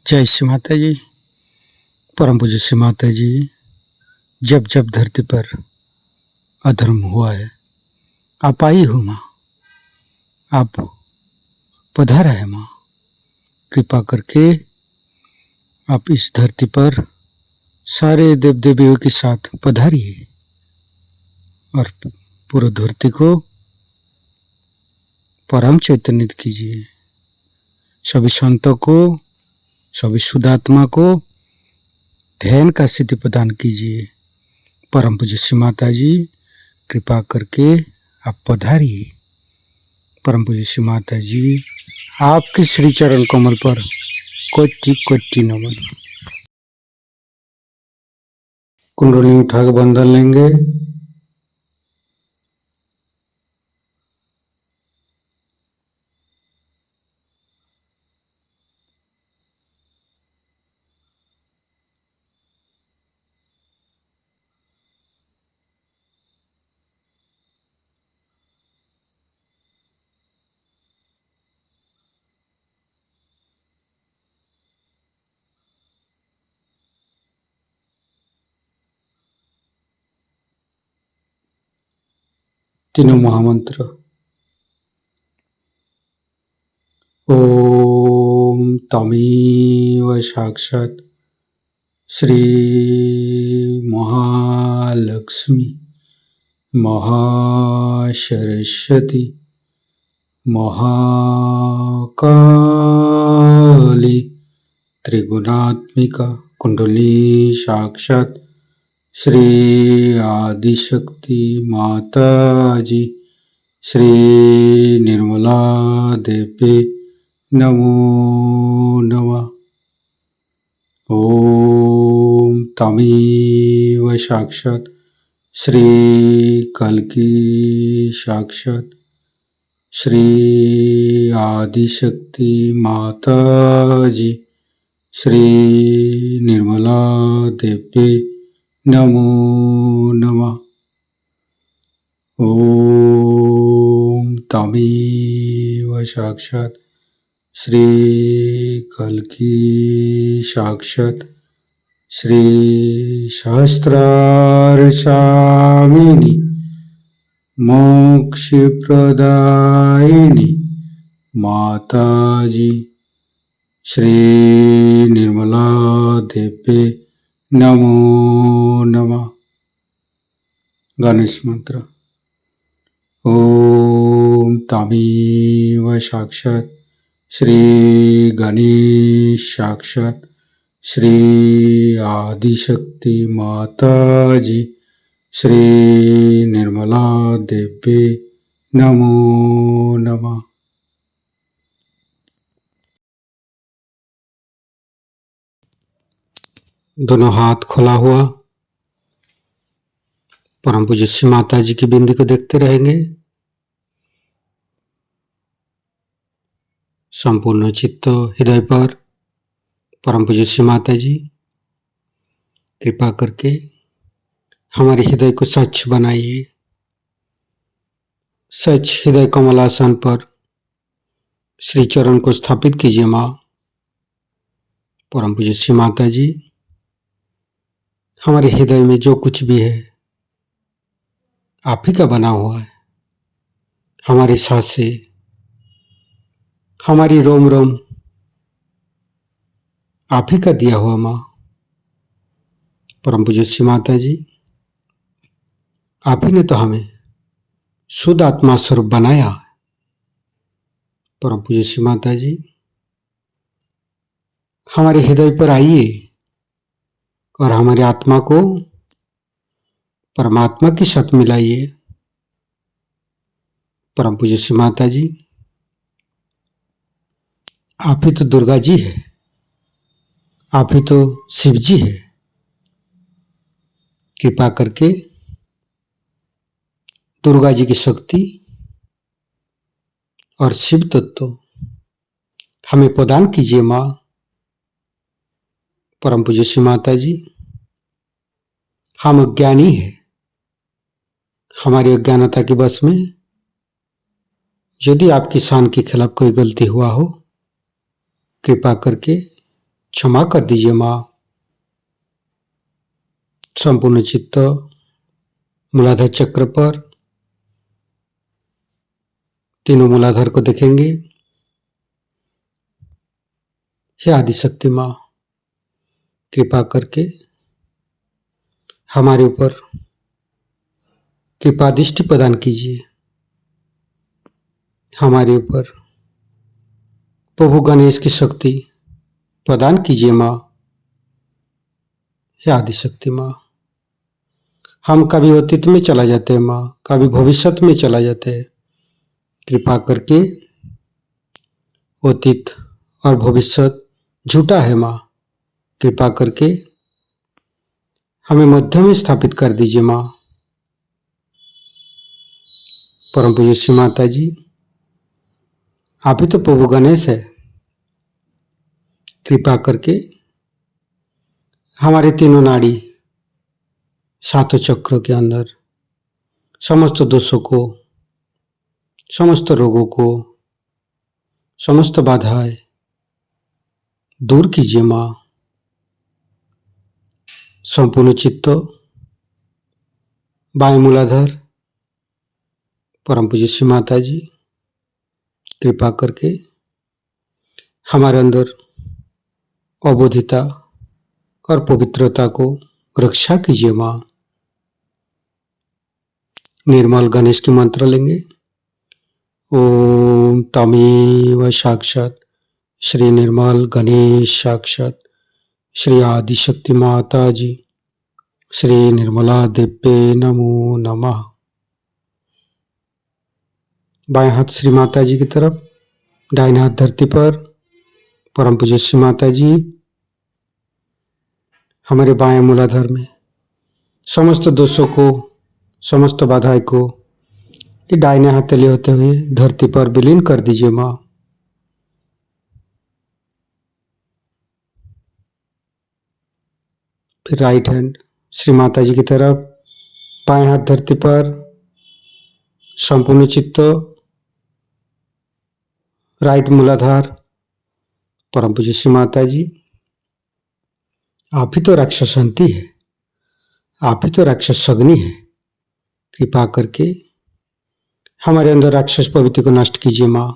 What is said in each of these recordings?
जय श्री माता जी। परम पूज्य श्री माता जी, जब जब धरती पर अधर्म हुआ है, आप आई हो माँ, आप पधारा है माँ। कृपा करके आप इस धरती पर सारे देव देवियों के साथ पधारिए और पूरी धरती को परम चैतन्य कीजिए। सभी संतों को, सभी शुद्धात्मा को ध्यान का सिद्धि प्रदान कीजिए। परम पूज्य श्री माता जी, कृपा करके आप पधारिए। परम पूज्य श्री माता जी, आपके श्री चरण कमल पर कोटि कोटि नमन। कुंडली उठा के बंधन लेंगे। तीनों महामंत्र। ओम तमेव साक्षात् श्री महालक्ष्मी महासरस्वती महाकाली त्रिगुणात्मिका कुंडली साक्षात् श्री आदिशक्ति माता जी श्री निर्मला देवी नमो नमः। ओम तमेव साक्षात् श्री कल्की साक्षात् श्री आदिशक्ति माता जी श्री निर्मला देवी नमो नमः। ओम तमेव साक्षात् श्री कल्की साक्षात् श्री सहस्रार स्वामिनी मोक्ष प्रदायिनी माता जी श्री निर्मला देवी नमो नमः। गणेश मंत्र। ओम तमेव साक्षात् श्री गणेश साक्षात् श्री आदिशक्ति माता जी श्री निर्मला देवी नमो नमः। दोनों हाथ खुला हुआ परम पूज्य श्री माता जी की बिंदी को देखते रहेंगे। संपूर्ण चित्त हृदय पर परम पूज्य श्री माता जी कृपा करके हमारे हृदय को स्वच्छ बनाइए। स्वच्छ हृदय कमलासन पर श्री चरण को स्थापित कीजिए माँ। परम पूज्य श्री माता जी, हमारे हृदय में जो कुछ भी है आप ही का बना हुआ है। हमारी सांसें, हमारी रोम रोम आप ही का दिया हुआ माँ। परम पूज्य श्री माता जी, आप ही ने तो हमें शुद्ध आत्मा स्वरूप बनाया। परम पूज्य श्री माता जी, हमारे हृदय पर आइए और हमारी आत्मा को परमात्मा के साथ मिलाइए। परम पूज्य श्री माता जी, आप ही तो दुर्गा जी है, आप ही तो शिव जी है। कृपा करके दुर्गा जी की शक्ति और शिव तत्व हमें प्रदान कीजिए माँ। परम पूज्य श्री माता जी, हम अज्ञानी है, हमारी अज्ञानता के बस में यदि आपकी शान के खिलाफ कोई गलती हुआ हो, कृपा करके क्षमा कर दीजिए माँ। संपूर्ण चित्त मूलाधार चक्र पर, तीनों मूलाधार को देखेंगे। हे आदिशक्ति माँ, कृपा करके हमारे ऊपर कृपा दृष्टि प्रदान कीजिए। हमारे ऊपर प्रभु गणेश की शक्ति प्रदान कीजिए माँ। हे आदिशक्ति माँ, हम कभी अतीत में चला जाते हैं माँ, कभी भविष्य में चला जाते हैं। कृपा करके अतीत और भविष्य झूठा है माँ, कृपा करके हमें मध्य में स्थापित कर दीजिए माँ। परम पूज्य श्री माता जी, आप ही तो प्रभु गणेश है। कृपा करके हमारे तीनों नाड़ी, सातों चक्रों के अंदर समस्त दोषों को, समस्त रोगों को, समस्त बाधाएं दूर कीजिए माँ। संपूर्ण चित्त बाएं मूलाधार, परम पूज्य श्री माता जी, कृपा करके हमारे अंदर अबोधिता और पवित्रता को रक्षा कीजिए माँ। निर्मल गणेश की मंत्र लेंगे। ओम तमेव साक्षात श्री निर्मल गणेश साक्षात श्री आदिशक्ति माता जी श्री निर्मला देव्ये नमो नमः। बाएं हाथ श्री माता जी की तरफ, दाहिने हाथ धरती पर। परम पूज्य श्री माता जी हमारे बाएं मूलाधार में समस्त दोषों को, समस्त बाधाएं को ये दाहिने हाथ तले होते हुए धरती पर विलीन कर दीजिए माँ। फिर राइट हैंड श्री माता जी की तरफ, बाएं हाथ धरती पर, संपूर्ण चित्त राइट मूलाधार। परम पूज्य श्री माता जी, आप ही तो राक्षसंती है, आप ही तो राक्षस अग्नि है। कृपा करके हमारे अंदर राक्षस प्रवृत्ति को नष्ट कीजिए माँ।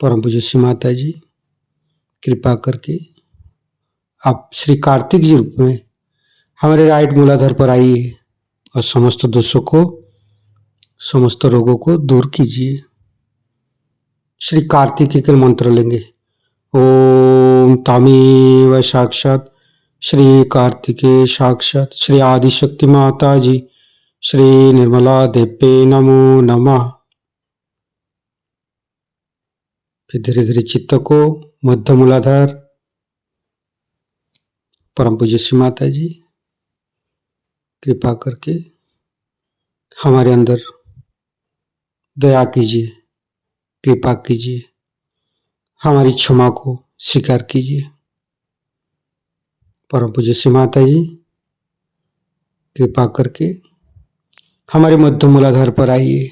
परम पूज्य श्री माता जी, कृपा करके आप श्री कार्तिक जी रूप में हमारे राइट मूलाधार पर आइए और समस्त दोषों को, समस्त रोगों को दूर कीजिए। श्री कार्तिक के मंत्र लेंगे। ओम तमेव साक्षात श्री कार्तिके साक्षात श्री आदिशक्ति माता जी श्री निर्मला देव्ये नमो नमः। फिर धीरे धीरे चित्त को मध्य मूलाधार, परम पूज्य श्री माता जी, कृपा करके हमारे अंदर दया कीजिए, कृपा कीजिए, हमारी क्षमा को स्वीकार कीजिए। परम पूज्य श्री माता जी, कृपा करके हमारे मध्य मूलाधार पर आइए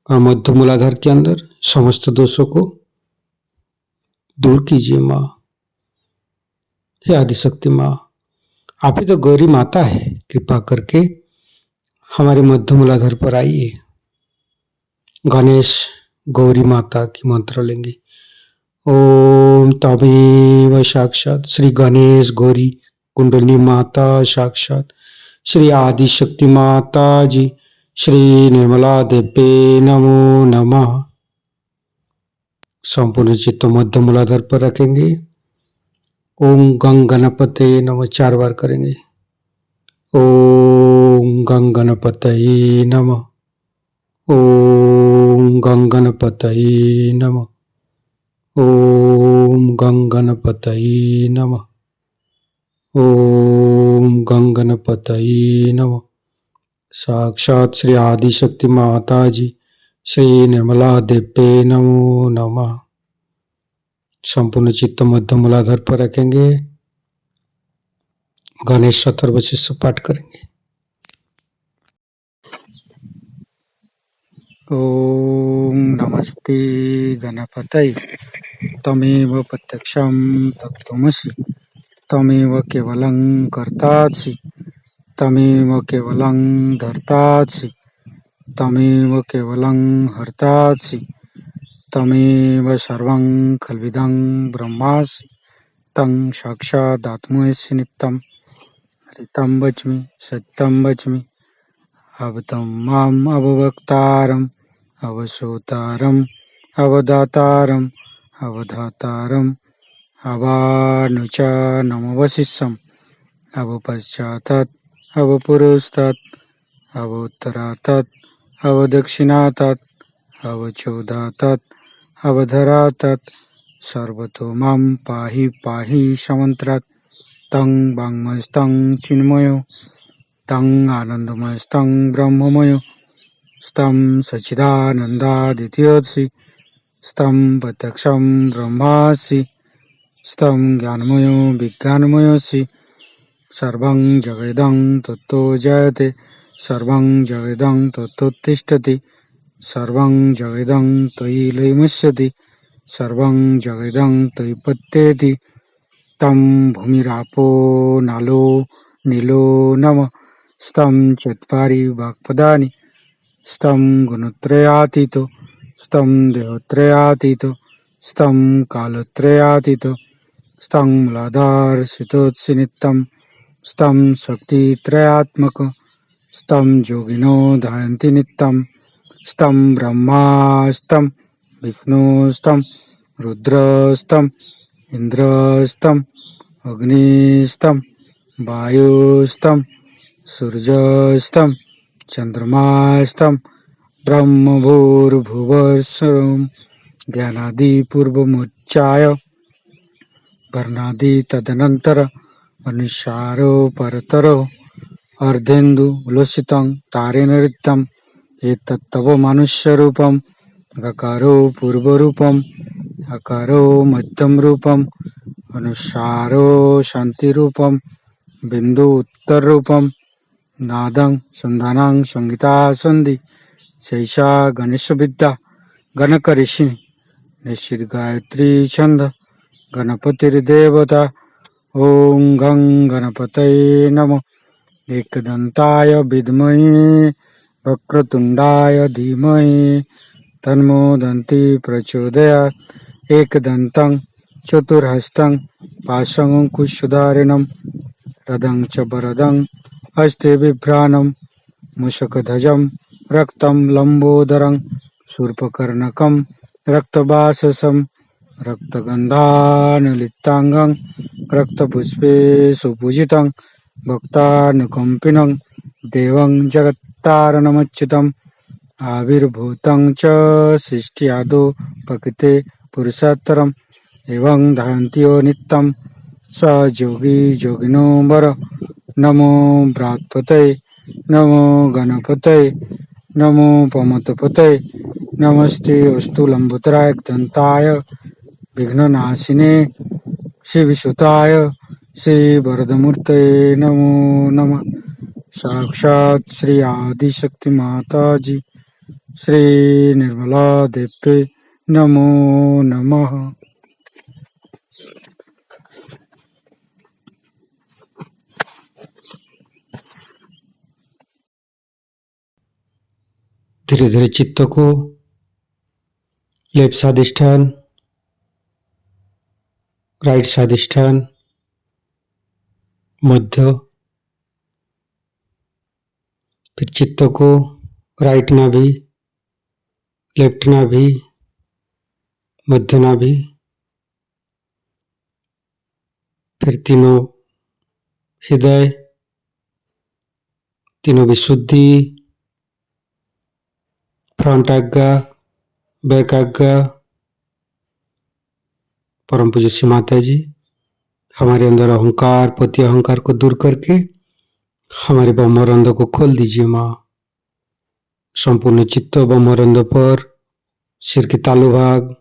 और मध्य मूलाधार के अंदर समस्त दोषों को दूर कीजिए माँ। हे आदिशक्ति माँ, आप ही तो गौरी माता है। कृपा करके हमारे मध्य मूलाधार पर आइए। गणेश गौरी माता की मंत्र लेंगे। ओम तमेव साक्षात श्री गणेश गौरी कुंडली माता साक्षात श्री आदिशक्ति माता जी श्री निर्मला देव्ये नमो नमः। संपूर्ण चित्त मध्य मूलाधार पर रखेंगे। ओम गंग गणपते नमः 4 बार करेंगे। ओम गंग गणपतये नमः। ओम गंग गणपतये नमः। ओम गंग गणपतये नमः। ओम गंग गणपतये नमः। साक्षात श्री आदिशक्ति माता जी श्री निर्मला देव्ये नमो नमः। संपूर्ण चित्त मध्य मूलाधार पर रखेंगे। गणेश अथर्वशीष पाठ करेंगे। ओम नमस्ते गणपतये। तमेव प्रत्यक्षं तत्त्वमसि तमेव केवलं कर्तासि तमेव केवलं धर्तासि तमेव केवलं हर्तासि तमेव सर्वं खल्विदं ब्रह्मासि तं साक्षादात्मसि नित्यं ऋतं वच्मि सत्यं वच्मि अवतं माम् अववक्तारम् अवसोतारम् अवदातारम् अवधातारम् अवानुचानमवशिष्यम् अवपश्चातात् अवपुरस्तात् अवोत्तरातात् अवदक्षिणातात् अवचोदातात् अवधरातात् सर्वतो मां पाहि पाहि समन्त्रात् तं वाङ्मयस्तं चिन्मयो तं आनन्दमयस्तं ब्रह्ममयो स्तं सच्चिदानन्दादित्यसि स्तं प्रत्यक्षं ब्रह्मासि स्तं ज्ञानमयो विज्ञानमयोऽसि सर्वं जगदं तत्तो जयते सर्वं जगदं तत्तोत्तिष्ठति सर्वं जगदं त्वयि लयमुच्यते सर्वं जगदं त्वयि पत्येति तं भूमिरापो नालो नीलो नमः स्तं चत्वारि वाक्पदानि स्तं गुणत्रयातीतो स्तं देहत्रयातीतो स्तं कालत्रयातीतो स्तं मूलाधारसितोत्सि नित्यं स्तं शक्तित्रयात्मक स्तं योगिनो ध्यायन्ति नित्यं स्तं ब्रह्मा स्तं विष्णु स्तं रुद्रस्तं इन्द्रस्तं अग्निस्तं वायुस्तं सूर्यस्तं चन्द्रमास्तं ब्रह्मभूर्भुवस्सुरं ज्ञानादिपूर्वमुच्चाय वर्णादि तदनन्तर अनुसारो परतरो अर्धेन्दु उल्लसितं तारेण ऋतं एतत्तव मनुष्यरूपम् अकारो पूर्वरूपम् अकारो मध्यमरूपम् अनुसारो शान्तिरूपम् बिन्दु उत्तररूपम् नादं सन्धानं संहिता सन्धि शैषा गणेशविद्या गणकऋषि निश्चित गायत्री छंद गणपतिर्देवता ओं गं गणपतये नमः एकदन्ताय विद्महे वक्रतुण्डाय धीमहि तन्नो दन्ति प्रचोदयात् एकदन्तं चतुर्हस्तं पाशमङ्कुशधारिणं रदं च वरदं हस्ते बिभ्राणं मूषकध्वजं रक्तं लम्बोदरं शूर्पकर्णकं रक्तवाससं रक्तगन्धानुलिप्ताङ्गं रक्तपुष्पे सुपूजितं भक्तानुकम्पिनं देवं जगत्तारणमच्युतम् आविर्भूतं च सृष्ट्यादौ प्रकृते पुरुषोत्तरम् एवं ध्यायन्ति यो नित्यं स योगी योगिनो वर नमो बृहत्पतये नमो गणपतये नमो पमतपतये नमस्ते अस्तु लंबोदराय दन्ताय विघ्ननाशिने श्रीविसुताय श्रीवरदमूर्तये नमो नमः साक्षात् श्री आदिशक्ति माताजी श्री निर्मला देवी नमो नमः। धीरे धीरे चित्त को लेफ्ट स्वादिष्ठान राइट स्वादिष्ठान मध्य फिर चित्त को राइट नाभि लेफ्ट नाभि मध्य नाभि फिर तीनों हृदय तीनों विशुद्धि फ्रंट आज्ञा बैक आज्ञा। परम पूज्य श्री माता जी हमारे अंदर अहंकार पति अहंकार को दूर करके हमारे ब्रह्मरंध्र को खोल दीजिए माँ। संपूर्ण चित्त ब्रह्मरंध्र पर सिर के तालु भाग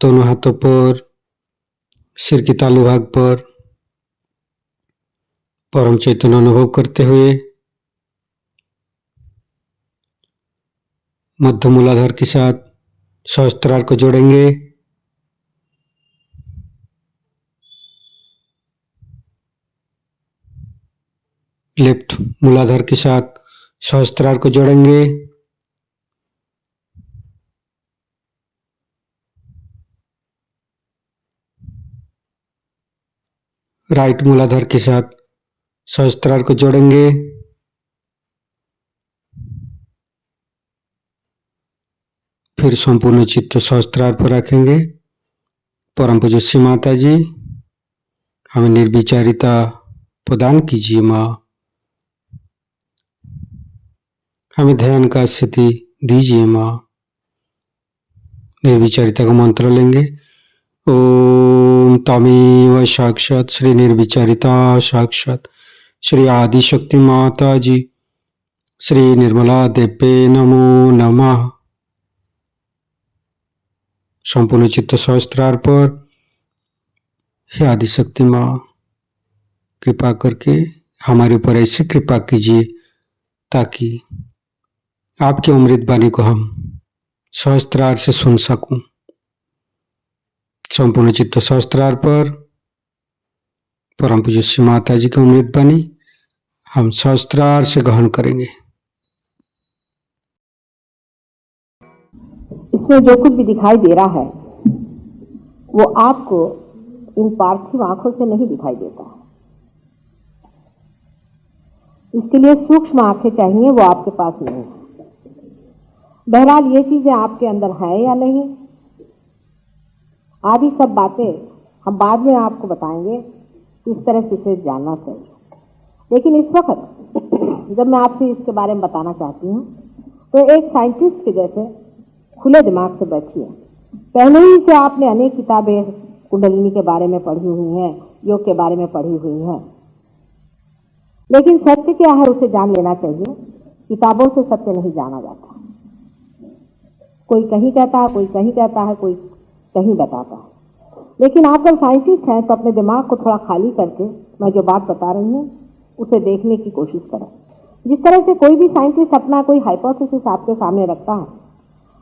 दोनों हाथों पर सिर के तालु भाग पर परम चैतन्य अनुभव करते हुए मध्य मूलाधार के साथ सहस्त्रार को जोड़ेंगे। लेफ्ट मूलाधार के साथ सहस्त्रार को जोड़ेंगे। राइट मूलाधार के साथ सहस्त्रार को जोड़ेंगे। फिर संपूर्ण चित्त सहस्त्रार पर रखेंगे। परम पूज्य श्री माता जी, हमें निर्विचारिता प्रदान कीजिए माँ। हमें ध्यान का स्थिति दीजिए माँ। निर्विचारिता का मंत्र लेंगे। ओम तमेव साक्षात श्री निर्विचारिता साक्षात श्री आदिशक्ति माता जी श्री निर्मला देवे नमो नमः। संपूर्ण चित्त सहस्त्रार पर हे आदिशक्ति माँ, कृपा करके हमारे ऊपर ऐसी कृपा कीजिए ताकि आपकी अमृत वाणी को हम सहस्त्रार से सुन सकूं। संपूर्ण चित्त सहस्त्रार पर परम पूज्य श्री माता जी की अमृत वाणी हम सहस्त्रार से ग्रहण करेंगे। इसमें जो कुछ भी दिखाई दे रहा है वो आपको इन पार्थिव आंखों से नहीं दिखाई देता है। इसके लिए सूक्ष्म आंखें चाहिए, वो आपके पास नहीं है। बहरहाल ये चीजें आपके अंदर है या नहीं, आदि सब बातें हम बाद में आपको बताएंगे, किस तरह से इसे जानना चाहिए। लेकिन इस वक्त जब मैं आपसे इसके बारे में बताना चाहती हूँ तो एक साइंटिस्ट के जैसे खुले दिमाग से बैठिए। पहले ही से आपने अनेक किताबें कुंडलिनी के बारे में पढ़ी हुई हैं, योग के बारे में पढ़ी हुई हैं, लेकिन सत्य क्या है उसे जान लेना चाहिए। किताबों से सत्य नहीं जाना जाता। कोई कहीं कहता है, कोई कहीं कहता है, कोई कहीं बताता है। लेकिन आप जब साइंटिस्ट हैं तो अपने दिमाग को थोड़ा खाली करके मैं जो बात बता रही हूँ उसे देखने की कोशिश करें। जिस तरह से कोई भी साइंटिस्ट अपना कोई हाइपोथेसिस आपके सामने रखता है,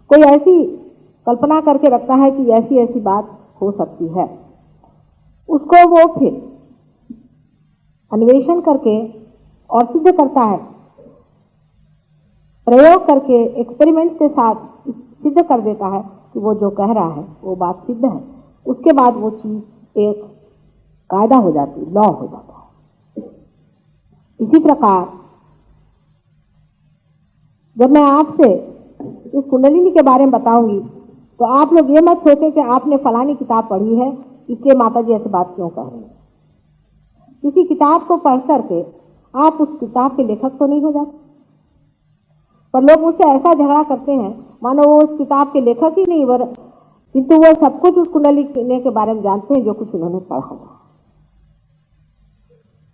कोई ऐसी कल्पना करके रखता है कि ऐसी ऐसी बात हो सकती है, उसको वो फिर अन्वेषण करके और सिद्ध करता है, प्रयोग करके एक्सपेरिमेंट के साथ सिद्ध कर देता है कि वो जो कह रहा है वो बात सिद्ध है। उसके बाद वो चीज एक कायदा हो जाती, लॉ हो जाता है। इसी प्रकार जब मैं आपसे इस कुंडलिनी के बारे में बताऊंगी तो आप लोग ये मत सोचें कि आपने फलानी किताब पढ़ी है इसलिए माता जी ऐसी बात क्यों कह रही हैं। किसी किताब को पढ़ करके आप उस किताब के लेखक तो नहीं हो जाते, पर लोग मुझसे ऐसा झगड़ा करते हैं मानो वो उस किताब के लेखक ही नहीं, किंतु वो सब कुछ उस कुंडलिनी के बारे में जानते हैं जो कुछ उन्होंने पढ़ा हुआ।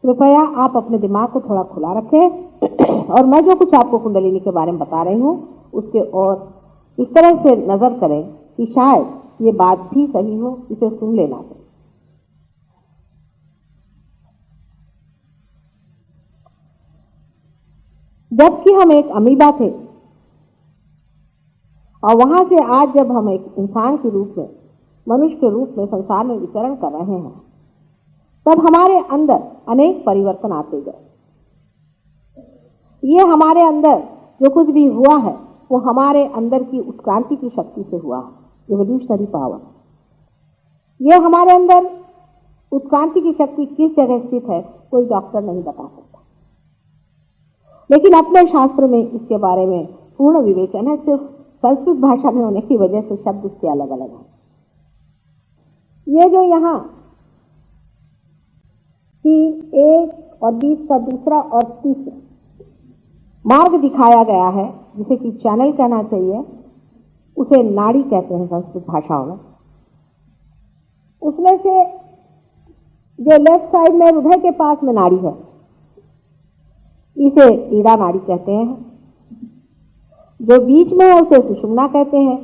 कृपया आप अपने दिमाग को थोड़ा खुला रखें और मैं जो कुछ आपको कुंडलिनी के बारे में बता रही हूँ उसके और इस तरह से नजर करें कि शायद ये बात भी सही हो, इसे सुन लेना चाहिए। जबकि हम एक अमीबा थे और वहां से आज जब हम एक इंसान के रूप में, मनुष्य के रूप में संसार में विचरण कर रहे हैं, तब हमारे अंदर अनेक परिवर्तन आते गए। ये हमारे अंदर जो कुछ भी हुआ है वो हमारे अंदर की उत्क्रांति की शक्ति से हुआ है, रिवोल्यूशनरी पावर। ये हमारे अंदर उत्क्रांति की शक्ति किस जगह स्थित है कोई डॉक्टर नहीं बता सकता, लेकिन अपने शास्त्र में इसके बारे में पूर्ण विवेचन है। सिर्फ संस्कृत भाषा में होने की वजह से शब्द इसके अलग अलग हैं। ये जो यहाँ 3, 1 और 20 का दूसरा और तीसरा मार्ग दिखाया गया है, जिसे कि चैनल कहना चाहिए, उसे नाड़ी कहते हैं संस्कृत भाषाओं में। उसमें से जो लेफ्ट साइड में हृदय के पास में नाड़ी है इसे ईड़ा नाड़ी कहते हैं, जो बीच में है उसे सुषुम्ना कहते हैं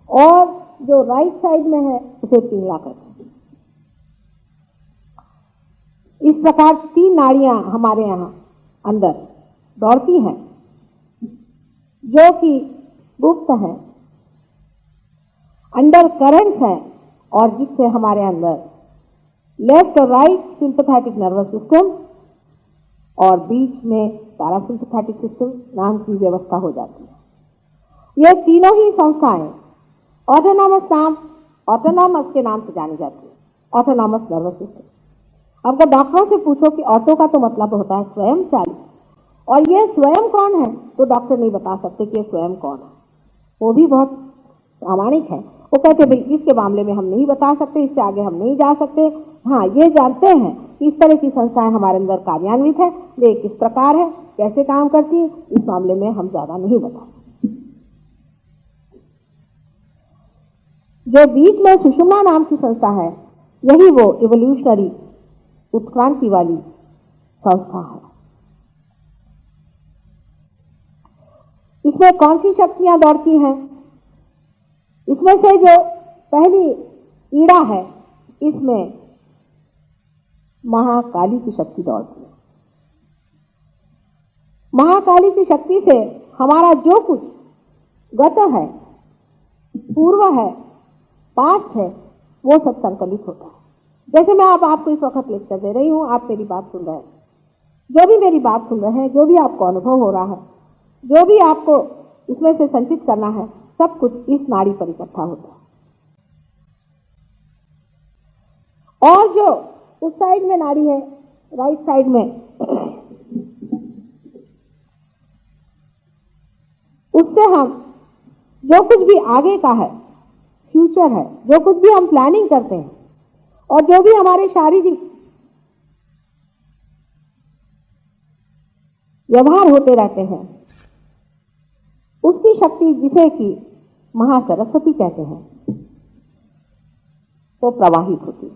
और जो राइट साइड में है उसे पिंगला कहते हैं। इस प्रकार 3 नाड़ियां हमारे यहाँ अंदर दौड़ती हैं जो कि गुप्त है अंडर करंट्स हैं और जिससे हमारे अंदर लेफ्ट और राइट सिंपैथेटिक नर्वस सिस्टम और बीच में पैरासिम्पैथेटिक सिस्टम नाम की व्यवस्था हो जाती है। ये तीनों ही संस्थाएं ऑटोनॉमस के नाम से जानी जाती है, ऑटोनॉमस नर्वस सिस्टम। अब डॉक्टरों से पूछो कि ऑटो का तो मतलब होता है स्वयं चालित, और ये स्वयं कौन है, तो डॉक्टर नहीं बता सकते कि ये स्वयं कौन है। वो भी बहुत प्रामाणिक है, वो कहते भाई इसके मामले में हम नहीं बता सकते, इससे आगे हम नहीं जा सकते। हाँ, ये जानते हैं कि इस तरह की संस्थाएं हमारे अंदर कार्यान्वित है, वे किस प्रकार है, कैसे काम करती है, इस मामले में हम ज्यादा नहीं बता सकते। जो बीच में सुषुम्ना नाम की संस्था है, यही वो इवोल्यूशनरी उत्क्रांति वाली संस्था है। इसमें कौन सी शक्तियां दौड़ती हैं? इसमें से जो पहली ईड़ा है, इसमें महाकाली की शक्ति दौड़ती है। महाकाली की शक्ति से हमारा जो कुछ गत है, पूर्व है, पास्ट है, वो सब संकलित होता है। जैसे मैं आपको इस वक्त लेक्चर दे रही हूं, आप मेरी बात सुन रहे हैं, जो भी मेरी बात सुन रहे हैं, जो भी आपको अनुभव हो रहा है, जो भी आपको इसमें से संचित करना है, सब कुछ इस नाड़ी पर इकट्ठा होता है। और जो उस साइड में नाड़ी है, राइट साइड में, उससे हम जो कुछ भी आगे का है, फ्यूचर है, जो कुछ भी हम प्लानिंग करते हैं और जो भी हमारे शारीरिक व्यवहार होते रहते हैं, उसकी शक्ति, जिसे कि महासरस्वती कहते हैं, वो प्रवाहित होती है।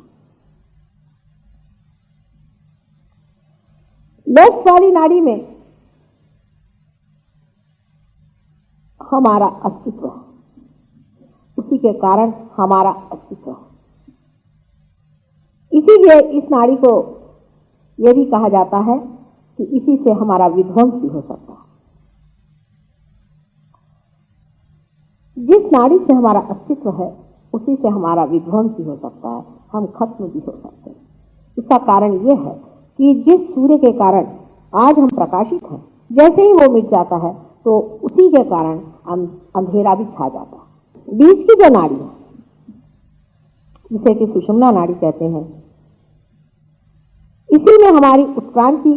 लेफ्ट वाली नाड़ी में हमारा अस्तित्व है, उसी के कारण हमारा अस्तित्व है। इसीलिए इस नाड़ी को यह भी कहा जाता है कि इसी से हमारा विध्वंस भी हो सकता है। जिस नाड़ी से हमारा अस्तित्व है, उसी से हमारा विध्वंस भी हो सकता है, हम खत्म भी हो सकते हैं। इसका कारण यह है कि जिस सूर्य के कारण आज हम प्रकाशित हैं, जैसे ही वो मिट जाता है तो उसी के कारण अंधेरा भी छा जाता है। बीच की जो नाड़ी है, जिसे कि सुषुम्ना नाड़ी कहते हैं, इसी में हमारी उत्क्रांति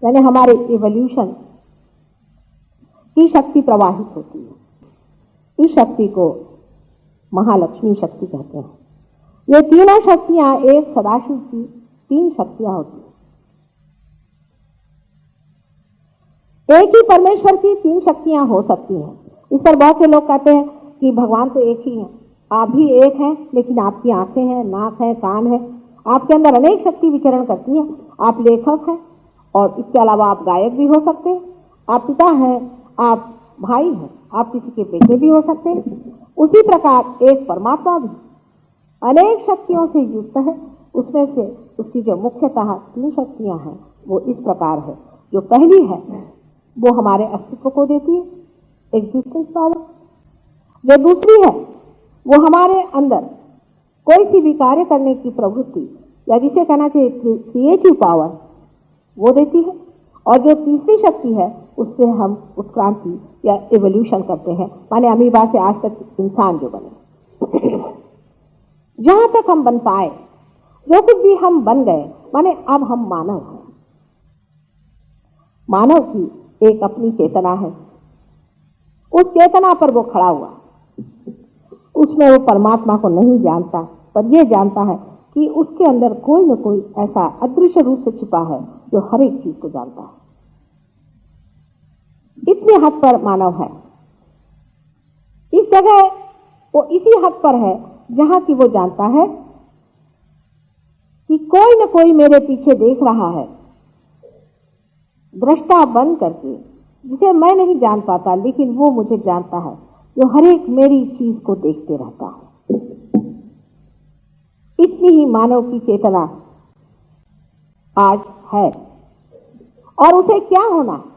यानी हमारे इवोल्यूशन की शक्ति प्रवाहित होती है। इस शक्ति को महालक्ष्मी शक्ति कहते हैं। ये तीनों शक्तियां, एक सदाशिव की तीन शक्तियां होती हैं। एक ही परमेश्वर की तीन शक्तियां हो सकती हैं। इस पर बहुत से लोग कहते हैं कि भगवान तो एक ही है, आप भी एक हैं, लेकिन आपकी आंखें हैं, नाक है, कान है, आपके अंदर अनेक शक्ति विचरण करती है। आप लेखक हैं और इसके अलावा आप गायक भी हो सकते हैं, आप पिता हैं, आप भाई हैं, आप किसी के बेटे भी हो सकते हैं। उसी प्रकार एक परमात्मा भी अनेक शक्तियों से युक्त है। उसमें से उसकी जो मुख्यतः तीन शक्तियां हैं वो इस प्रकार है। जो पहली है वो हमारे अस्तित्व को देती है, एग्जिस्टेंस पावर। जो दूसरी है वो हमारे अंदर कोई सी भी कार्य करने की प्रवृत्ति या जिसे कहना चाहिए क्रिएटिव पावर, वो देती है। और जो तीसरी शक्ति है उससे हम उत्क्रांति या इवोल्यूशन करते हैं, माने अमीबा से आज तक इंसान जो बने, जहां तक हम बन पाए, जो कुछ भी हम बन गए, माने अब हम मानव हैं। मानव की एक अपनी चेतना है, उस चेतना पर वो खड़ा हुआ। उसमें वो परमात्मा को नहीं जानता, पर यह जानता है कि उसके अंदर कोई न कोई ऐसा अदृश्य रूप से छिपा है जो हर एक चीज को जानता है। इतने हद पर मानव है। इस जगह वो इसी हद पर है जहां की वो जानता है कि कोई न कोई मेरे पीछे देख रहा है, दृष्टा बन करके, जिसे मैं नहीं जान पाता लेकिन वो मुझे जानता है, जो हर एक मेरी चीज को देखते रहता है। इतनी ही मानव की चेतना आज है। और उसे क्या होना है,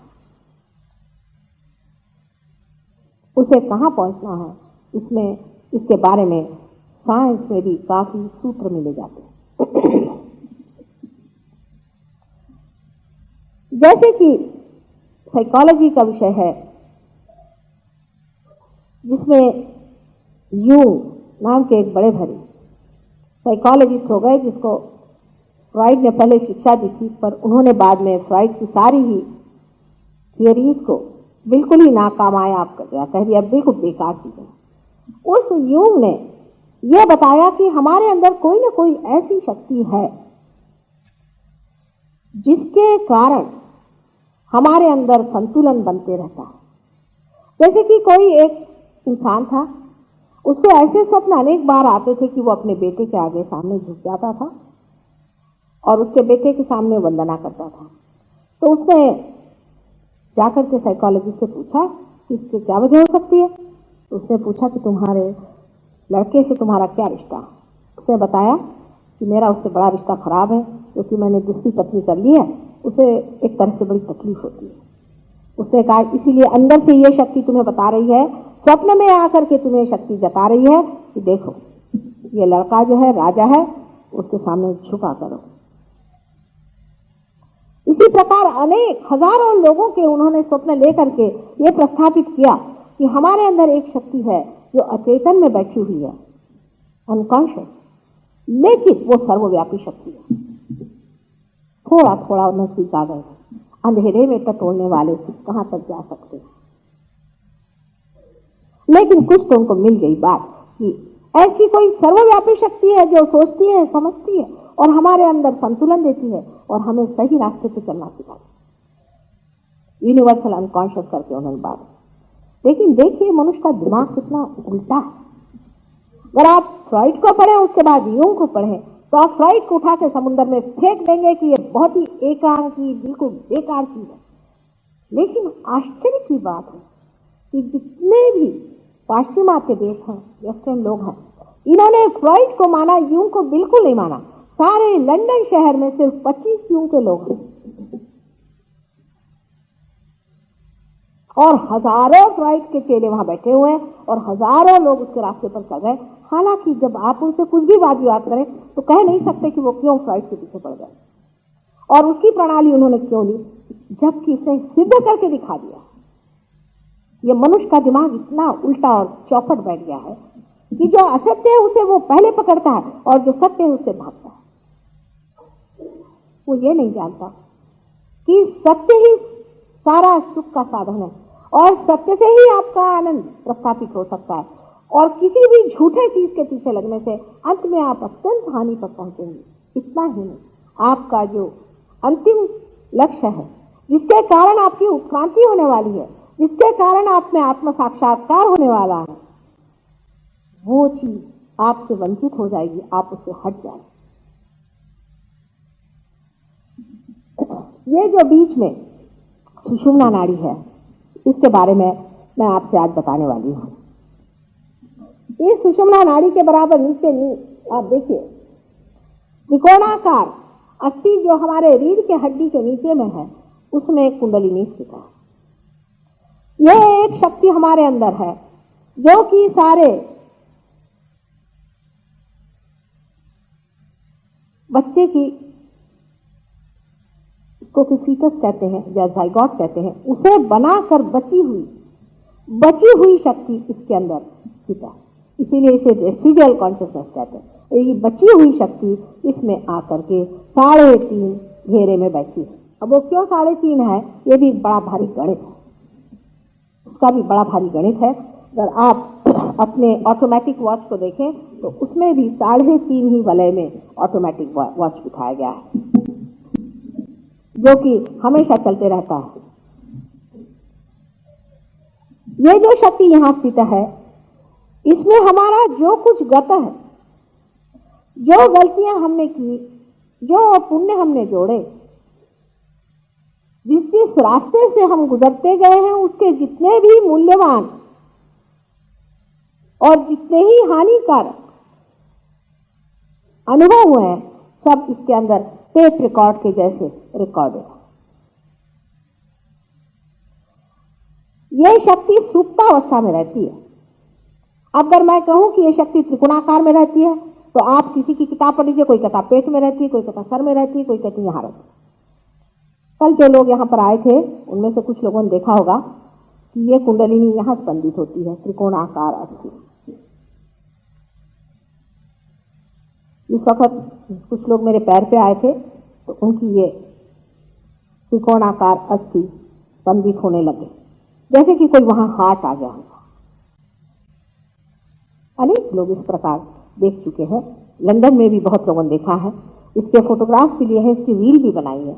उसे कहां पहुंचना है, इसमें इसके बारे में साइंस में भी काफी सूत्र मिले जाते हैं। जैसे कि साइकोलॉजी का विषय है, जिसमें यूंग नाम के एक बड़े भारी साइकोलॉजिस्ट हो गए, जिसको फ्राइड ने पहले शिक्षा दी थी, पर उन्होंने बाद में फ्राइड की सारी ही थियोरीज को बिल्कुल ही नाकामयाब कर दिया, कह दिया बिल्कुल बेकार चीजें। उस यूंग ने यह बताया कि हमारे अंदर कोई ना कोई ऐसी शक्ति है जिसके कारण हमारे अंदर संतुलन बनते रहता है। जैसे कि कोई एक इंसान था, उसको ऐसे स्वप्न अनेक बार आते थे कि वो अपने बेटे के आगे सामने झुक जाता था और उसके बेटे के सामने वंदना करता था। तो उसने जाकर के साइकोलॉजिस्ट से पूछा कि इसकी क्या वजह हो सकती है। तो उसने पूछा कि तुम्हारे लड़के से तुम्हारा क्या रिश्ता। उसने बताया कि मेरा उससे बड़ा रिश्ता खराब है, क्योंकि मैंने दूसरी पत्नी कर ली है, उसे एक तरह से बड़ी तकलीफ होती है। उसने कहा इसीलिए अंदर से ये शक्ति तुम्हें बता रही है, स्वप्न में आकर के तुम्हें शक्ति जता रही है कि देखो ये लड़का जो है राजा है, उसके सामने झुका करो। इसी प्रकार अनेक हजारों लोगों के उन्होंने स्वप्न लेकर के ये प्रस्थापित किया कि हमारे अंदर एक शक्ति है जो अचेतन में बैठी हुई है, अनकॉन्शियस, लेकिन वो सर्वव्यापी शक्ति है। थोड़ा थोड़ा नजदीक आ गए, अंधेरे में टटोलने वाले कहां तक जा सकते हैं। लेकिन कुछ तो उनको मिल गई बात कि ऐसी कोई सर्वव्यापी शक्ति है जो सोचती है, समझती है और हमारे अंदर संतुलन देती है और हमें सही रास्ते पे चलना सिखाती। यूनिवर्सल अनकॉन्शियस करके उन्होंने बात। लेकिन देखिए मनुष्य का दिमाग कितना उल्टा है। अगर आप फ्राइड को पढ़ें, उसके बाद यूंग को पढ़ें, तो आप फ्राइड को उठा के समुद्र में फेंक देंगे कि ये बहुत ही एकांकी बिल्कुल बेकार चीज है। लेकिन आश्चर्य की बात है कि जितने भी पाश्चिमात्य देश हैं, वेस्टर्न लोग हैं, इन्होंने फ्राइड को माना, यूंग को बिल्कुल नहीं माना। सारे लंदन शहर में सिर्फ 25 यूंग के लोग हैं और हजारों फ्राइड के चेले वहां बैठे हुए हैं और हजारों लोग उसके रास्ते पर चल रहे हैं। हालांकि जब आप उनसे कुछ भी वाद विवाद करें तो कह नहीं सकते कि वो क्यों फ्राइड के पीछे पड़ गए और उसकी प्रणाली उन्होंने क्यों ली, जबकि इसे सिद्ध करके दिखा दिया। ये मनुष्य का दिमाग इतना उल्टा और चौपट बैठ गया है कि जो असत्य है उसे वो पहले पकड़ता है और जो सत्य है उससे भागता है। वो ये नहीं जानता कि सत्य ही सारा सुख का साधन है और सत्य से ही आपका आनंद प्रस्थापित हो सकता है और किसी भी झूठे चीज के पीछे लगने से अंत में आप अत्यंत हानि पर पहुंचेंगे। इतना ही नहीं, आपका जो अंतिम लक्ष्य है, जिसके कारण आपकी उत्क्रांति होने वाली है, जिसके कारण आप में आत्म साक्षात्कार होने वाला है, वो चीज आपसे वंचित हो जाएगी, आप उससे हट जाएंगे। ये जो बीच में सुषुम्ना नाड़ी है, इसके बारे में मैं आपसे आज बताने वाली हूं। इस सुषुम्ना नाड़ी के बराबर नीचे आप देखिए त्रिकोणाकार अस्थि जो हमारे रीढ़ के हड्डी के नीचे में है, उसमें एक कुंडलिनी स्थित है। यह एक शक्ति हमारे अंदर है जो कि सारे बच्चे की, इसको फीटस कहते हैं या जाइगोट कहते हैं, उसे बनाकर बची हुई शक्ति इसके अंदर स्थित है। इसीलिए इसे रेसिडुअल कॉन्शियसनेस कहते हैं। ये बची हुई शक्ति इसमें आकर के 3.5 घेरे में बैठी है। अब वो क्यों 3.5 है, ये भी बड़ा भारी गणित है, उसका भी बड़ा भारी गणित है। अगर आप अपने ऑटोमेटिक वॉच को देखें तो उसमें भी 3.5 ही वलय में ऑटोमेटिक वॉच दिखाया गया है, जो कि हमेशा चलते रहता है। ये जो शक्ति यहां स्थित है, इसमें हमारा जो कुछ गत है, जो गलतियां हमने की, जो पुण्य हमने जोड़े, जिस रास्ते से हम गुजरते गए हैं, उसके जितने भी मूल्यवान और जितने ही हानिकारक अनुभव हुए हैं, सब इसके अंदर टेप रिकॉर्ड के जैसे रिकॉर्ड है। ये शक्ति सुप्तावस्था में रहती है अगर मैं कहूं कि ये शक्ति त्रिकोणाकार में रहती है तो आप किसी की किताब पढ़ लीजिए, कोई कहता पेट में रहती है, कोई कहता सर में रहती है, कोई कहती यहां रहती है। कल जो लोग यहाँ पर आए थे उनमें से कुछ लोगों ने देखा होगा कि ये कुंडलिनी यहां स्पंदित होती है, त्रिकोणाकार अस्थि। इस वक्त कुछ लोग मेरे पैर पे आए थे तो उनकी ये त्रिकोणाकार अस्थि स्पंदित होने लगे, जैसे कि कोई वहां हार्ट आ गया होगा। अनेक लोग इस प्रकार देख चुके हैं, लंदन में भी बहुत लोगों ने देखा है, इसके फोटोग्राफ भी लिए हैं, इसकी रील भी बनाई है।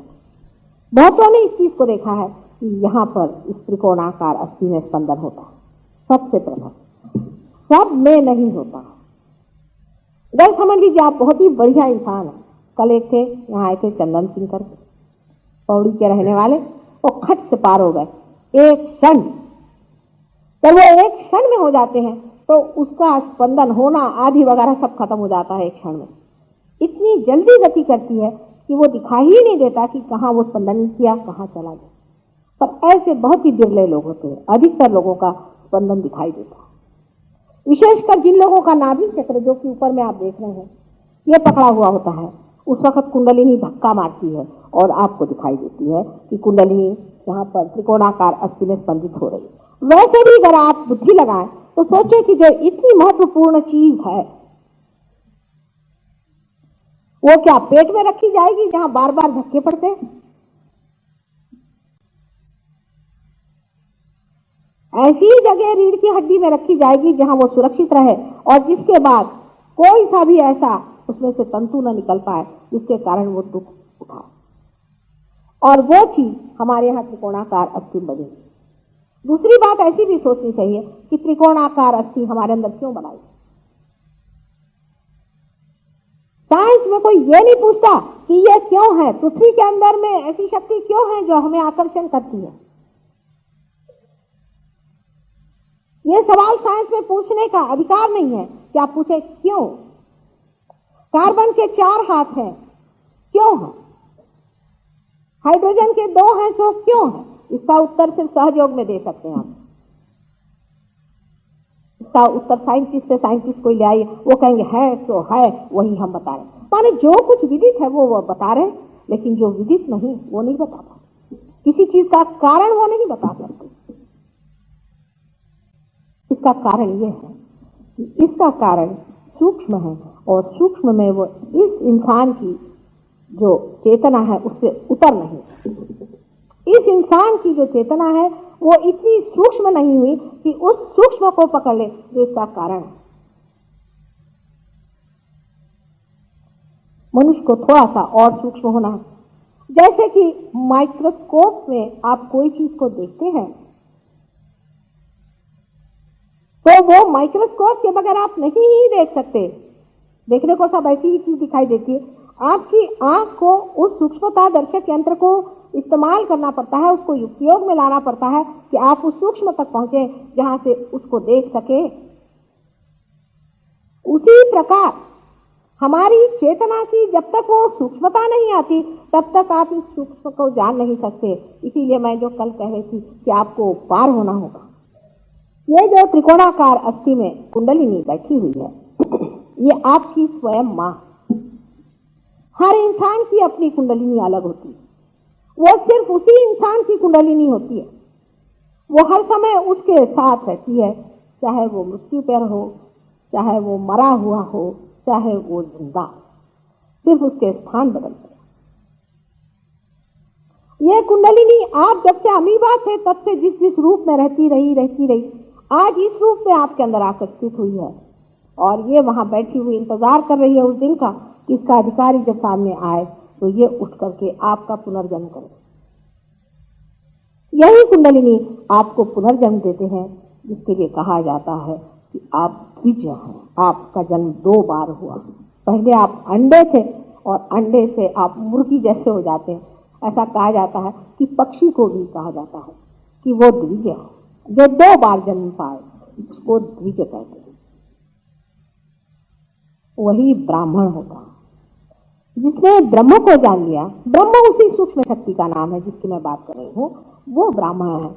बहुतों ने इस चीज को देखा है कि यहाँ पर इस त्रिकोणाकार अस्थि में स्पंदन होता है सबसे प्रथम, सब में नहीं होता। अगर समझ लीजिए आप बहुत ही बढ़िया इंसान है। कल एक थे यहाँ आए थे चंदन सिंह करके, पौड़ी के रहने वाले, वो खट से पार हो गए एक क्षण। जब वो एक क्षण में हो जाते हैं तो उसका स्पंदन होना आदि वगैरह सब खत्म हो जाता है एक क्षण में। इतनी जल्दी गति करती है कि वो दिखाई ही नहीं देता कि कहाँ वो स्पंदन किया, कहाँ चला गया। पर ऐसे बहुत ही बिरले लोग होते हैं, अधिकतर लोगों का स्पंदन दिखाई देता है। विशेषकर जिन लोगों का नाभि चक्र जो कि ऊपर में आप देख रहे हैं ये पकड़ा हुआ होता है, उस वक्त कुंडलिनी धक्का मारती है और आपको दिखाई देती है कि कुंडलिनी यहाँ पर त्रिकोणाकार अस्थि में स्पंदित हो रही है। वैसे भी अगर आप बुद्धि लगाएं तो सोचे कि जो इतनी महत्वपूर्ण चीज है वो क्या पेट में रखी जाएगी जहां बार बार धक्के पड़ते हैं? ऐसी जगह रीढ़ की हड्डी में रखी जाएगी जहां वो सुरक्षित रहे और जिसके बाद कोई सा भी ऐसा उसमें से तंतु न निकल पाए जिसके कारण वो दुख उठाए। और वो चीज हमारे यहाँ त्रिकोणाकार अस्थि बनेगी। दूसरी बात ऐसी भी सोचनी चाहिए कि त्रिकोणाकार अस्थि हमारे अंदर क्यों बनाई। साइंस में कोई ये नहीं पूछता कि ये क्यों है, पृथ्वी के अंदर में ऐसी शक्ति क्यों है जो हमें आकर्षण करती है। ये सवाल साइंस में पूछने का अधिकार नहीं है कि आप पूछे क्यों। कार्बन के 4 हाथ हैं, क्यों है? हाइड्रोजन के 2 हैं तो क्यों है? इसका उत्तर सिर्फ सहयोग में दे सकते हैं आप। इसका उत्तर साइंटिस्ट से साइंटिस्ट कोई ले आइए, वो कहेंगे है तो है, वही हम बता रहे। माने जो कुछ विदित है वो बता रहे, लेकिन जो विदित नहीं वो नहीं बता पाते। किसी चीज का कारण वो नहीं बता सकते। इसका कारण ये है कि इसका कारण सूक्ष्म है और सूक्ष्म में वो इस इंसान की जो चेतना है उससे उतर नहीं। इस इंसान की जो चेतना है वो इतनी सूक्ष्म नहीं हुई कि उस सूक्ष्म को पकड़ ले जो इसका कारण है। मनुष्य को थोड़ा सा और सूक्ष्म होना है। जैसे कि माइक्रोस्कोप में आप कोई चीज को देखते हैं तो वो माइक्रोस्कोप के बगैर आप नहीं ही देख सकते। देखने को सब ऐसी ही चीज दिखाई देती है। आपकी आंख को उस सूक्ष्मता दर्शक यंत्र को इस्तेमाल करना पड़ता है, उसको उपयोग में लाना पड़ता है कि आप उस सूक्ष्म तक पहुंचे जहां से उसको देख सके। उसी प्रकार हमारी चेतना की जब तक वो सूक्ष्मता नहीं आती तब तक आप इस सूक्ष्म को जान नहीं सकते। इसीलिए मैं जो कल कह रही थी कि आपको पार होना होगा। ये जो त्रिकोणाकार अस्थि में कुंडलिनी बैठी हुई है ये आपकी स्वयं मां। हर इंसान की अपनी कुंडलिनी अलग होती है। वो सिर्फ उसी इंसान की कुंडलिनी होती है। वो हर समय उसके साथ रहती है, चाहे वो मृत्यु पर हो, चाहे वो मरा हुआ हो, चाहे वो जिंदा, सिर्फ उसके स्थान बदलते हैं। ये कुंडलिनी आप जब से अमीबा थे तब से जिस जिस रूप में रहती रही आज इस रूप में आपके अंदर आकर्षित हुई है और ये वहां बैठी हुई इंतजार कर रही है उस दिन का कि इसका अधिकारी जब सामने आए तो ये उठ करके आपका पुनर्जन्म करे। यही कुंडलिनी आपको पुनर्जन्म देते हैं, जिसके लिए कहा जाता है कि आप द्विज हैं। आपका जन्म 2 बार हुआ। पहले आप अंडे थे और अंडे से आप मुर्गी जैसे हो जाते हैं। ऐसा कहा जाता है कि पक्षी को भी कहा जाता है कि वो द्विज है, जो 2 बार जन्म पाए उसको द्विज कहते हैं। वही ब्राह्मण होता है जिसने ब्रह्म को जान लिया। ब्रह्म उसी सूक्ष्म शक्ति का नाम है जिसकी मैं बात कर रही हूँ, वो ब्राह्मण है।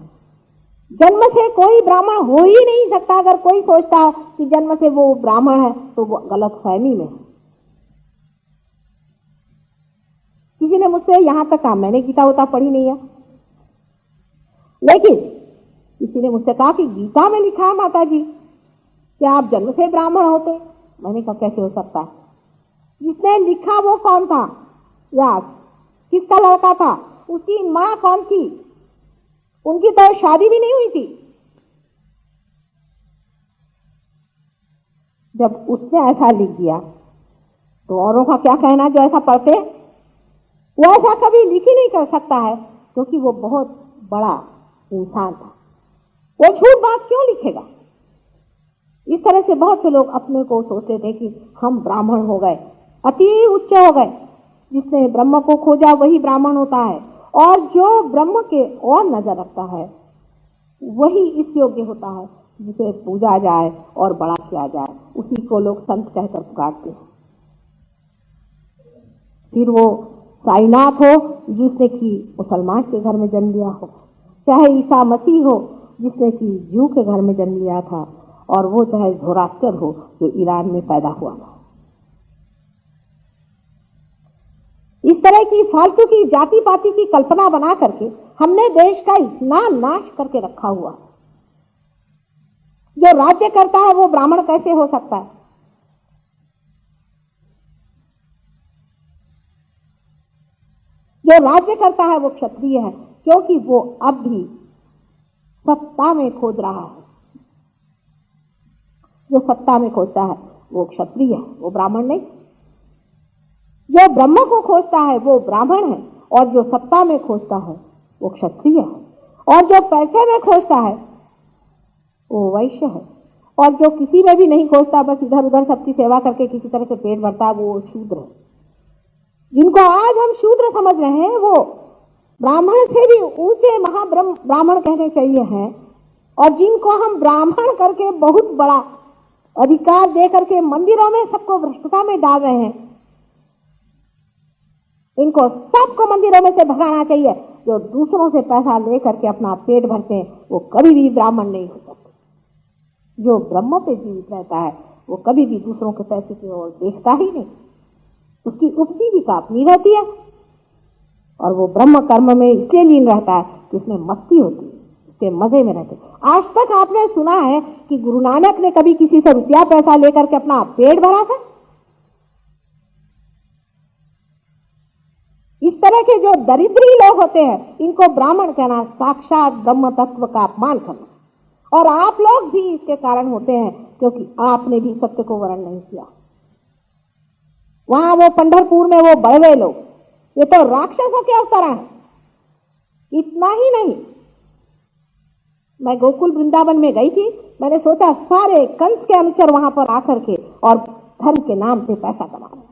जन्म से कोई ब्राह्मण हो ही नहीं सकता। अगर कोई सोचता है कि जन्म से वो ब्राह्मण है तो वो गलत फहमी में है। किसी ने मुझसे यहां तक कहा, मैंने गीता उता पढ़ी नहीं है, लेकिन किसी ने मुझसे कहा कि गीता में लिखा है माता जी कि आप जन्म से ब्राह्मण होते। मैंने कहा कैसे हो सकता है? जिसने लिखा वो कौन था या किसका लड़का था? उसकी मां कौन थी? उनकी तो शादी भी नहीं हुई थी। जब उसने ऐसा लिख दिया तो औरों का क्या कहना जो ऐसा पढ़ते? वो ऐसा कभी लिख ही नहीं कर सकता है, क्योंकि वो बहुत बड़ा इंसान था। वो झूठ बात क्यों लिखेगा? इस तरह से बहुत से लोग अपने को सोचते थे कि हम ब्राह्मण हो गए, अति उच्च हो गए। जिसने ब्रह्म को खोजा वही ब्राह्मण होता है, और जो ब्रह्म के और नजर रखता है वही इस योग्य होता है जिसे पूजा जाए और बड़ा किया जाए। उसी को लोग संत कहकर पुकारते हैं। फिर वो साईनाथ हो जिसने कि मुसलमान के घर में जन्म लिया हो, चाहे ईसा मसीह हो जिसने कि जू के घर में जन्म लिया था, और वो चाहे ज़ोरास्टर हो जो ईरान में पैदा हुआ था। इस तरह की फालतू की जाति पाति की कल्पना बना करके हमने देश का इतना नाश करके रखा हुआ। जो राज्य करता है वो ब्राह्मण कैसे हो सकता है? जो राज्य करता है वो क्षत्रिय है, क्योंकि वो अब भी सत्ता में खोज रहा है। जो सत्ता में खोजता है वो क्षत्रिय है, वो ब्राह्मण नहीं। जो ब्रह्म को खोजता है वो ब्राह्मण है, और जो सत्ता में खोजता है वो क्षत्रिय है, और जो पैसे में खोजता है वो वैश्य है, और जो किसी में भी नहीं खोजता, बस इधर उधर सबकी सेवा करके किसी तरह से पेट भरता है, वो शूद्र है। जिनको आज हम शूद्र समझ रहे हैं वो ब्राह्मण से भी ऊंचे ब्राह्मण कहने चाहिए हैं, और जिनको हम ब्राह्मण करके बहुत बड़ा अधिकार दे करके मंदिरों में सबको भ्रष्टता में डाल रहे हैं, इनको सबको मंदिरों में से भगाना चाहिए। जो दूसरों से पैसा ले करके अपना पेट भरते हैं वो कभी भी ब्राह्मण नहीं हो सकते। जो ब्रह्म पे जीवित रहता है वो कभी भी दूसरों के पैसे की ओर देखता ही नहीं। उसकी उपजीविका अपनी रहती है, और वो ब्रह्म कर्म में इसलिए लीन रहता है कि उसमें मस्ती होती है, उसके मजे में रहते। आज तक आपने सुना है कि गुरु नानक ने कभी किसी से रुपया पैसा लेकर के अपना पेट भरा था? इस तरह के जो दरिद्री लोग होते हैं इनको ब्राह्मण कहना साक्षात ब्रह्म तत्व का अपमान करना। और आप लोग भी इसके कारण होते हैं, क्योंकि आपने भी सत्य को वर्ण नहीं किया। वहां वो पंढरपुर में वो बड़वे लोग, ये तो राक्षसों के अवतरण है। इतना ही नहीं, मैं गोकुल वृंदावन में गई थी, मैंने सोचा सारे कंस के अनुचर वहां पर आकर के और धर्म के नाम पे पैसा कमा रहे हैं।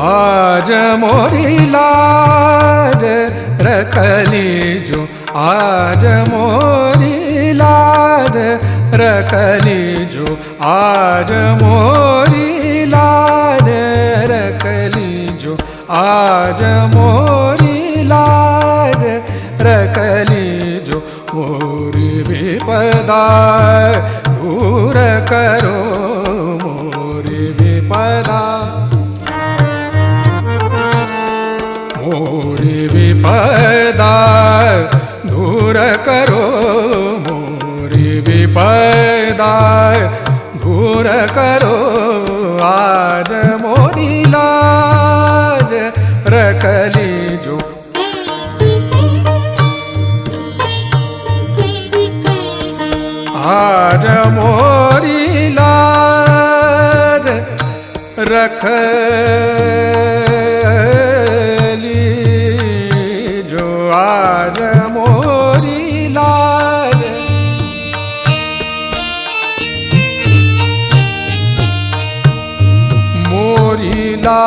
आज मोरी लाज रखली जो, आज मोरी लाज रखली जो, आज मोरी लाज रखली जो, आज मोरी लाज रखली जो। मोरी विपदा दूर करो, मोरी विपदा, मोरी विपदा दूर करो, मोरी विपदा दूर करो। आज मोरी लाज रखली जो, आज मोरी लाज रखली जो, आज मोरी लाज। मोरी लाज,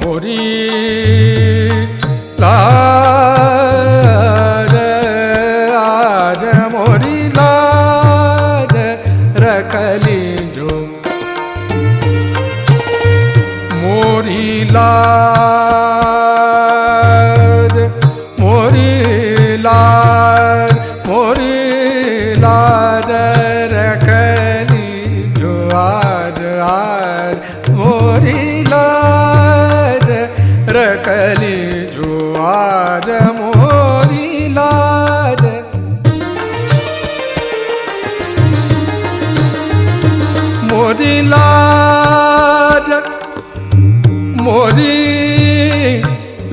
मोरी लाज, आज मोरी लाज रखली जो। मोरी लाज, मोरी लाज, मोरी लाज रखली जो, आज आज मोरी लाज रखली जो, आज मोरी लाज। मोरी लाज, मोरी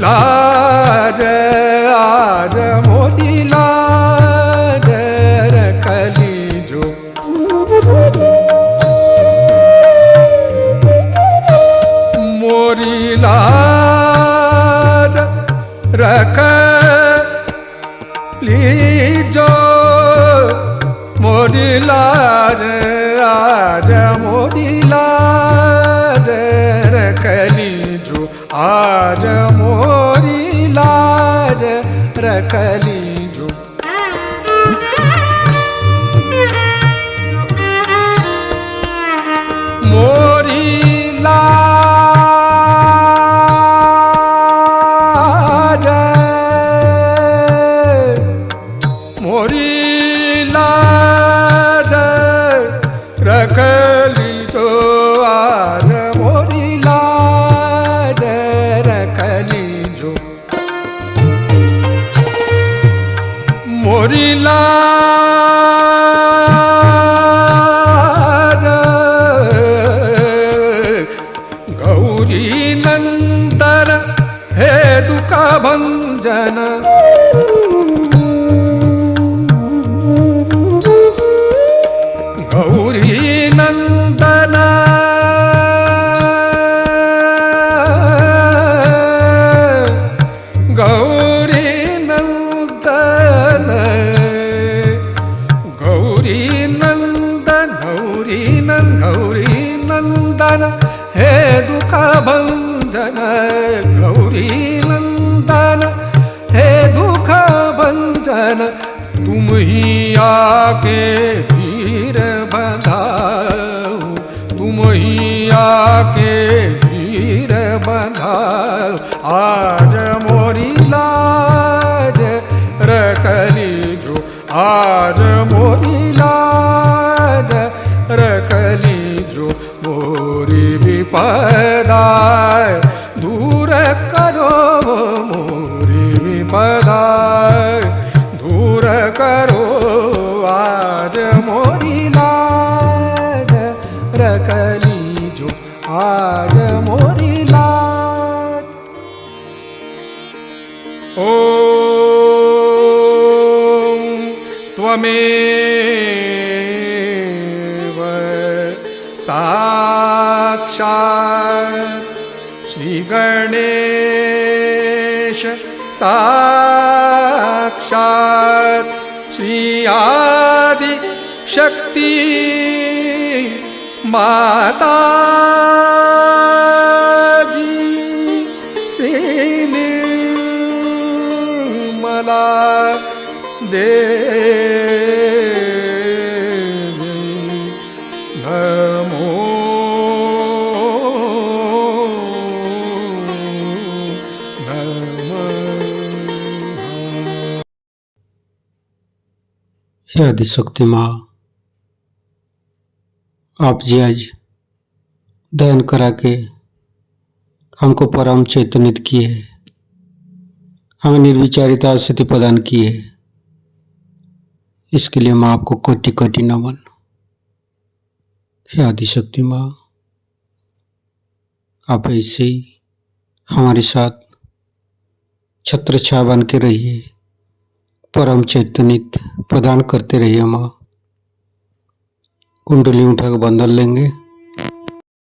लाज, आज मोरी लाज रखली जो। मोरी लाज रखली जो, मोरी लाज, आज मोरी लाज रखली जो, आज मोरी लाज रखली जो। मोरी लाज, मोरी लाज रखली जो, आज मोरी लाज रखली जो। मोरी लाज, गौरी नंदन हे दुख भंजन, गौरी नंदन, गौरी नंदन, गौरी नंदन, गौरी नंदन, गौरी नंदन हे दुख भंजन, गौरी नंदन हे दुख भंजन। तुम ही आके धीर बंधाओ, तुम ही आके धीर बंधाओ। आज मोरी लाज रखली जो, आज मोरी लाज रखली जो। मोरी विपदा दूर करो, मोरी विपदा दूर करो। आज मोरी लाज रखली जो, आज मोरी लाज। ओम त्वमेव साक्षात् श्री गणेश, साक्षात् श्री आदि शक्ति माता जी श्री निर्मला देवी नमो नमः। हे आदिशक्ति माँ, आप जी आज ध्यान करा के हमको परम चैतन्यित किए, हमें निर्विचारिता स्थिति प्रदान की है। इसके लिए माँ आपको कोटि कोटि नमन। हे आदिशक्ति माँ, आप ऐसे ही हमारे साथ छत्र छाया बन के रहिए, परम चैतन्यित प्रदान करते रहिए। माँ कुंडली उठा के बंधन लेंगे।